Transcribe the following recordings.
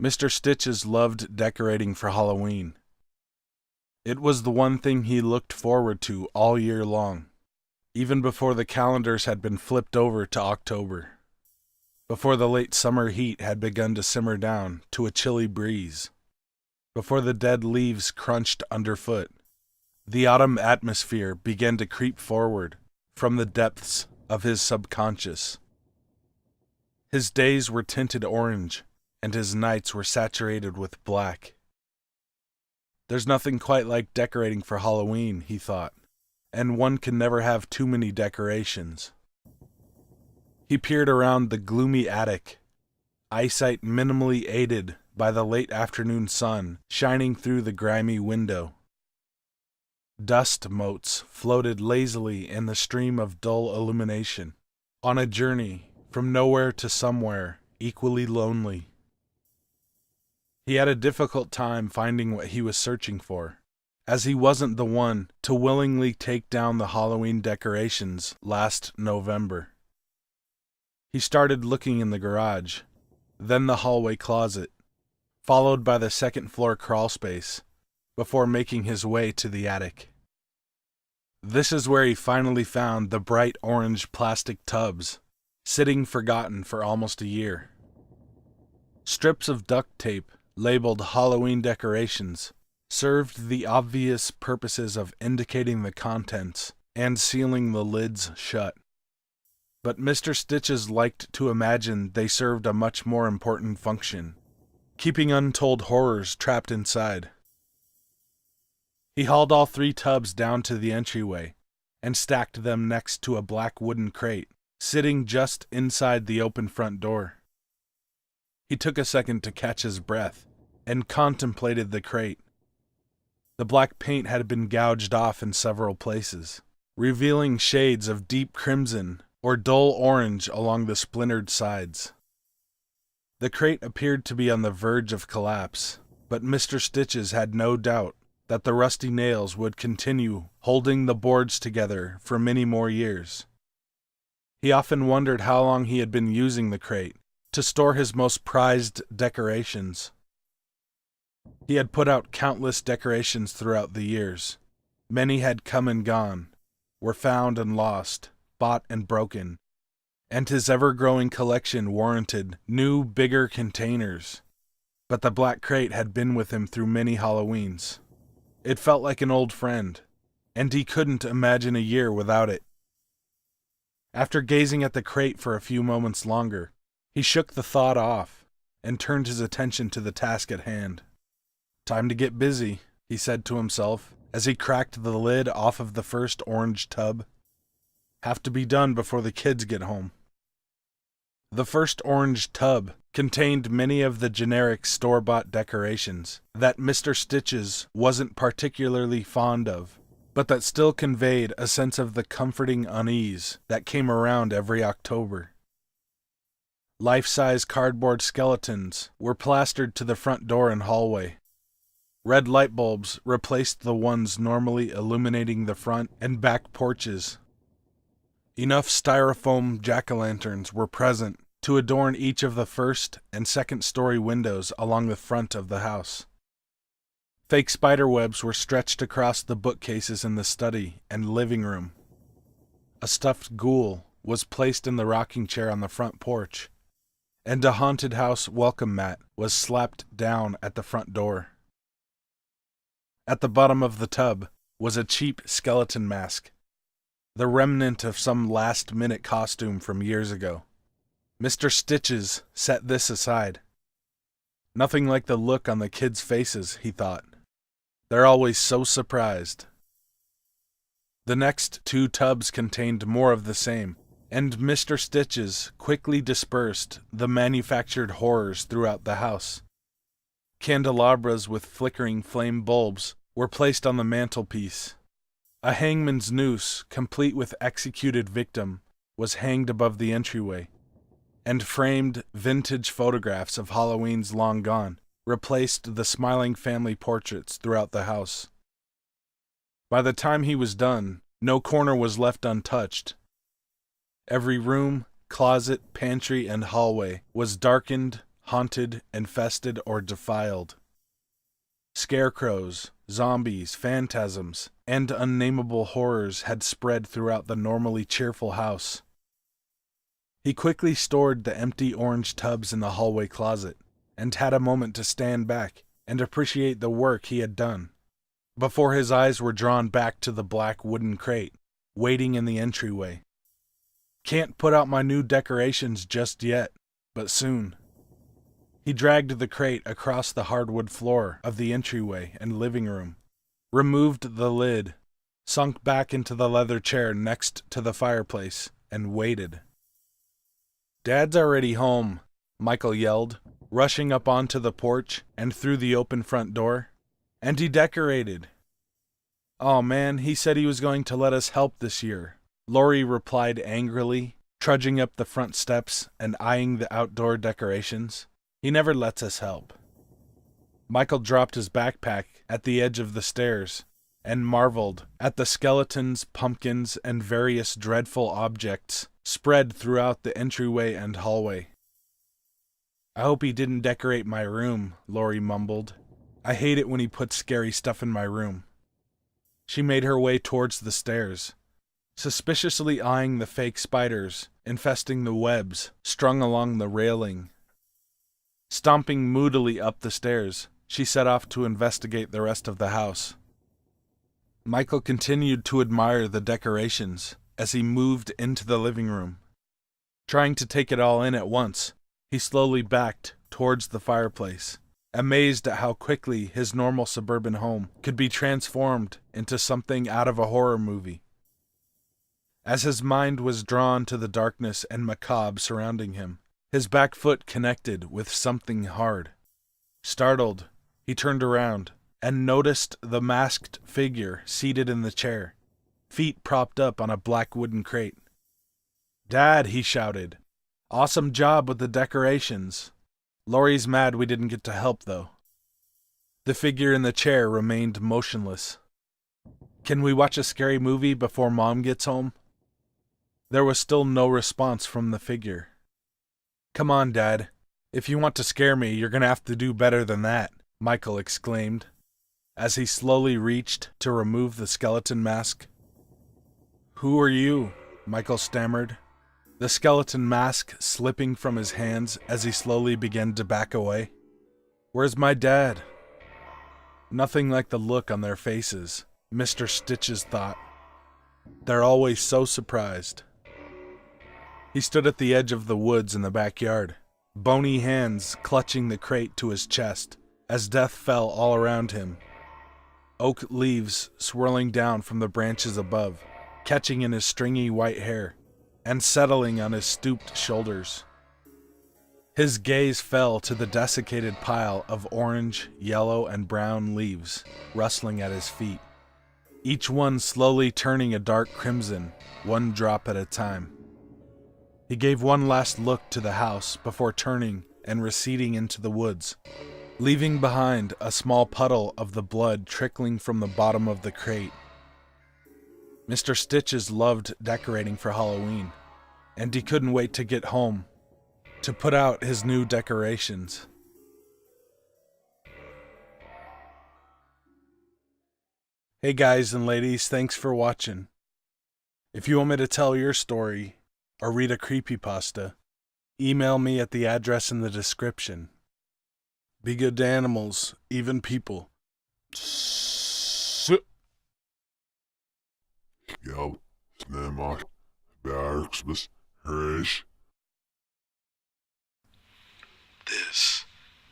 Mr. Stitches loved decorating for Halloween. It was the one thing he looked forward to all year long, even before the calendars had been flipped over to October, before the late summer heat had begun to simmer down to a chilly breeze, before the dead leaves crunched underfoot. The autumn atmosphere began to creep forward from the depths of his subconscious. His days were tinted orange, and his nights were saturated with black. There's nothing quite like decorating for Halloween, he thought, and one can never have too many decorations. He peered around the gloomy attic, eyesight minimally aided by the late afternoon sun shining through the grimy window. Dust motes floated lazily in the stream of dull illumination, on a journey from nowhere to somewhere equally lonely. He had a difficult time finding what he was searching for, as he wasn't the one to willingly take down the Halloween decorations last November. He started looking in the garage, then the hallway closet, followed by the second-floor crawlspace, before making his way to the attic. This is where he finally found the bright orange plastic tubs, sitting forgotten for almost a year. Strips of duct tape labeled Halloween decorations served the obvious purposes of indicating the contents and sealing the lids shut. But Mr. Stitches liked to imagine they served a much more important function, keeping untold horrors trapped inside. He hauled all 3 tubs down to the entryway and stacked them next to a black wooden crate, sitting just inside the open front door. He took a second to catch his breath and contemplated the crate. The black paint had been gouged off in several places, revealing shades of deep crimson or dull orange along the splintered sides. The crate appeared to be on the verge of collapse, but Mr. Stitches had no doubt that the rusty nails would continue holding the boards together for many more years. He often wondered how long he had been using the crate to store his most prized decorations. He had put out countless decorations throughout the years. Many had come and gone, were found and lost, bought and broken, and his ever-growing collection warranted new, bigger containers. But the black crate had been with him through many Halloweens. It felt like an old friend, and he couldn't imagine a year without it. After gazing at the crate for a few moments longer, he shook the thought off and turned his attention to the task at hand. "Time to get busy," he said to himself as he cracked the lid off of the first orange tub. "Have to be done before the kids get home." The first orange tub contained many of the generic store-bought decorations that Mr. Stitches wasn't particularly fond of, but that still conveyed a sense of the comforting unease that came around every October. Life-size cardboard skeletons were plastered to the front door and hallway. Red light bulbs replaced the ones normally illuminating the front and back porches. Enough styrofoam jack-o'-lanterns were present to adorn each of the first and second-story windows along the front of the house. Fake spiderwebs were stretched across the bookcases in the study and living room. A stuffed ghoul was placed in the rocking chair on the front porch, and a haunted house welcome mat was slapped down at the front door. At the bottom of the tub was a cheap skeleton mask, the remnant of some last-minute costume from years ago. Mr. Stitches set this aside. Nothing like the look on the kids' faces, he thought. They're always so surprised. The next 2 tubs contained more of the same, and Mr. Stitches quickly dispersed the manufactured horrors throughout the house. Candelabras with flickering flame bulbs were placed on the mantelpiece. A hangman's noose, complete with executed victim, was hanged above the entryway, and framed vintage photographs of Halloweens long gone replaced the smiling family portraits throughout the house. By the time he was done, no corner was left untouched. Every room, closet, pantry, and hallway was darkened, haunted, infested, or defiled. Scarecrows, zombies, phantasms, and unnamable horrors had spread throughout the normally cheerful house. He quickly stored the empty orange tubs in the hallway closet, and had a moment to stand back and appreciate the work he had done, before his eyes were drawn back to the black wooden crate, waiting in the entryway. Can't put out my new decorations just yet, but soon. He dragged the crate across the hardwood floor of the entryway and living room, removed the lid, sunk back into the leather chair next to the fireplace, and waited. "Dad's already home," Michael yelled, rushing up onto the porch and through the open front door. "And he decorated." "Oh man, he said he was going to let us help this year," Lori replied angrily, trudging up the front steps and eyeing the outdoor decorations. "He never lets us help." Michael dropped his backpack at the edge of the stairs and marveled at the skeletons, pumpkins, and various dreadful objects spread throughout the entryway and hallway. "I hope he didn't decorate my room," Lori mumbled. "I hate it when he puts scary stuff in my room." She made her way towards the stairs, suspiciously eyeing the fake spiders infesting the webs strung along the railing. Stomping moodily up the stairs, she set off to investigate the rest of the house. Michael continued to admire the decorations as he moved into the living room. Trying to take it all in at once, he slowly backed towards the fireplace, amazed at how quickly his normal suburban home could be transformed into something out of a horror movie. As his mind was drawn to the darkness and macabre surrounding him, his back foot connected with something hard. Startled, he turned around and noticed the masked figure seated in the chair, feet propped up on a black wooden crate. "Dad," he shouted. "Awesome job with the decorations. Lori's mad we didn't get to help, though." The figure in the chair remained motionless. "Can we watch a scary movie before Mom gets home?" There was still no response from the figure. "Come on, Dad. If you want to scare me, you're gonna have to do better than that," Michael exclaimed, as he slowly reached to remove the skeleton mask. "Who are you?" Michael stammered, the skeleton mask slipping from his hands as he slowly began to back away. "Where's my dad?" Nothing like the look on their faces, Mr. Stitches thought. They're always so surprised. He stood at the edge of the woods in the backyard, bony hands clutching the crate to his chest as death fell all around him. Oak leaves swirling down from the branches above, catching in his stringy white hair and settling on his stooped shoulders. His gaze fell to the desiccated pile of orange, yellow, and brown leaves rustling at his feet, each one slowly turning a dark crimson, one drop at a time. He gave one last look to the house before turning and receding into the woods, leaving behind a small puddle of the blood trickling from the bottom of the crate. Mr. Stitches loved decorating for Halloween, and he couldn't wait to get home to put out his new decorations. Hey guys and ladies, thanks for watching. If you want me to tell your story or read a creepypasta, email me at the address in the description. Be good to animals, even people. Já, snemma, bergsbus, hreish. This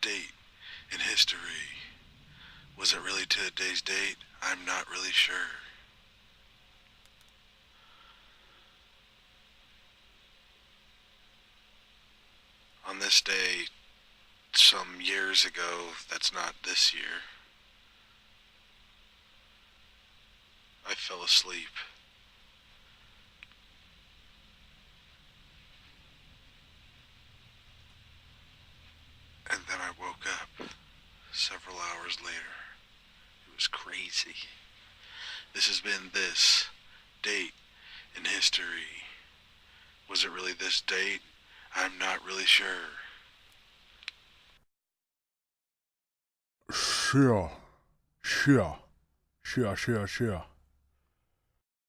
date in history. Was it really today's date? I'm not really sure. On this day, some years ago, that's not this year, I fell asleep. And then I woke up several hours later. It was crazy. This has been this date in history. Was it really this date? I'm not really sure. Sure. Sure. Sure, sure, sure.